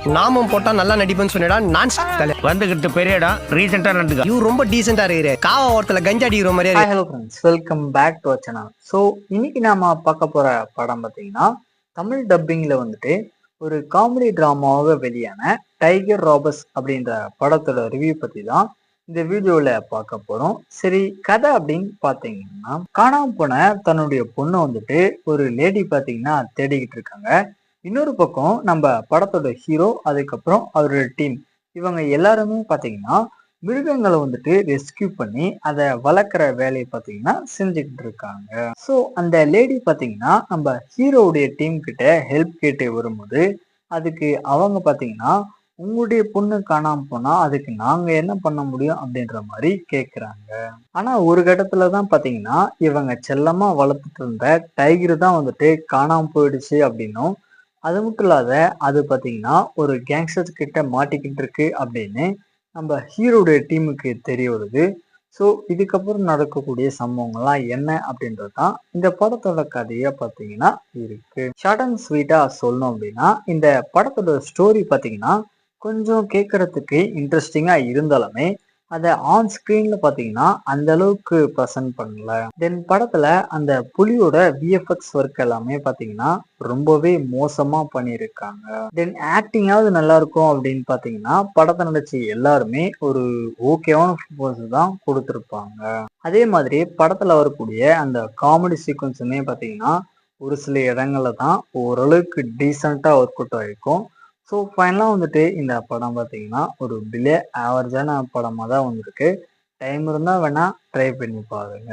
நாமும் போட்டா நல்லா நடிப்பேன்னு சொன்னடா. நான் வந்துகிட்டு பெரிய இடம் ரீசெண்டா நடந்துக்க. இவ ரொம்ப டீசெண்டா இருக்கிற காவா ஓரத்துல கஞ்சா அடிக்கிற மாதிரியே hi hello friends, welcome back to our channel. So இன்னைக்கு நாம பார்க்க போற படம் பார்த்தீங்கன்னா தமிழ் டப்பிங்ல வந்துட்டு ஒரு காமெடி டிராமாவாக வெளியான டைகர் ராபர்ஸ் அப்படின்ற படத்தோட ரிவ்யூ பத்தி தான் இந்த வீடியோல பார்க்க போறோம். சரி, கதை அப்படின்னு பார்த்தீங்கன்னா காணாம போன தன்னுடைய பொண்ணை வந்துட்டு ஒரு லேடி பார்த்தீங்கன்னா தேடிக்கிட்டு இருக்காங்க. இன்னொரு பக்கம் நம்ம படத்தோட ஹீரோ, அதுக்கப்புறம் அவரோட டீம், இவங்க எல்லாருமே பார்த்தீங்கன்னா மிருகங்களை வந்துட்டு ரெஸ்கியூ பண்ணி அதை வளர்க்குற வேலையை பார்த்தீங்கன்னா செஞ்சுக்கிட்டு இருக்காங்க. ஸோ அந்த லேடி பார்த்தீங்கன்னா நம்ம ஹீரோவுடைய டீம் கிட்ட ஹெல்ப் கேட்டு வரும்போது அதுக்கு அவங்க பார்த்தீங்கன்னா உங்களுடைய பொண்ணு காணாம போனா அதுக்கு நாங்க என்ன பண்ண முடியும் அப்படின்ற மாதிரி கேட்குறாங்க. ஆனா ஒரு கட்டத்துல தான் பார்த்தீங்கன்னா இவங்க செல்லமா வளர்த்துட்டு இருந்த டைகர் தான் வந்துட்டு காணாம போயிடுச்சு அப்படின்னும், அது மட்டும் இல்லாத அது பார்த்தீங்கன்னா ஒரு கேங்ஸ்டர்ஸ் கிட்ட மாட்டிக்கிட்டு இருக்கு அப்படின்னு நம்ம ஹீரோடைய டீமுக்கு தெரிய வருது. ஸோ இதுக்கப்புறம் நடக்கக்கூடிய சம்பவங்கள்லாம் என்ன அப்படின்றது தான் இந்த படத்தோட கதையா பார்த்தீங்கன்னா இருக்கு. ஷார்ட் அண்ட் ஸ்வீட்டா சொல்லணும் அப்படின்னா இந்த படத்தோட ஸ்டோரி பார்த்தீங்கன்னா கொஞ்சம் கேட்கறதுக்கு இன்ட்ரெஸ்டிங்கா இருந்தாலுமே அதை ஆன் ஸ்கிரீன்ல பார்த்தீங்கன்னா அந்த அளவுக்கு ப்ரெசென்ட் பண்ணல. தென் படத்துல அந்த புலியோட விஎஃப்எக்ஸ் ஒர்க் எல்லாமே பார்த்தீங்கன்னா ரொம்பவே மோசமா பண்ணியிருக்காங்க. தென் ஆக்டிங்காவது நல்லா இருக்கும் அப்படின்னு பார்த்தீங்கன்னா படத்தை நடிச்ச எல்லாருமே ஒரு ஓகேவான பர்ஃபார்மன்ஸ் தான் கொடுத்துருப்பாங்க. அதே மாதிரி படத்துல வரக்கூடிய அந்த காமெடி சீக்வன்ஸுமே பார்த்தீங்கன்னா ஒரு சில இடங்கள்ல தான் ஓரளவுக்கு டீசெண்டாக ஒர்க் அவுட் ஆகிருக்கும். ஸோ ஃபைனலாக வந்துட்டு இந்த படம் பார்த்தீங்கன்னா ஒரு பிலே ஆவரேஜான படமாக தான் வந்திருக்கு. டைம் இருந்தால் வேணால் ட்ரை பண்ணி பாருங்க.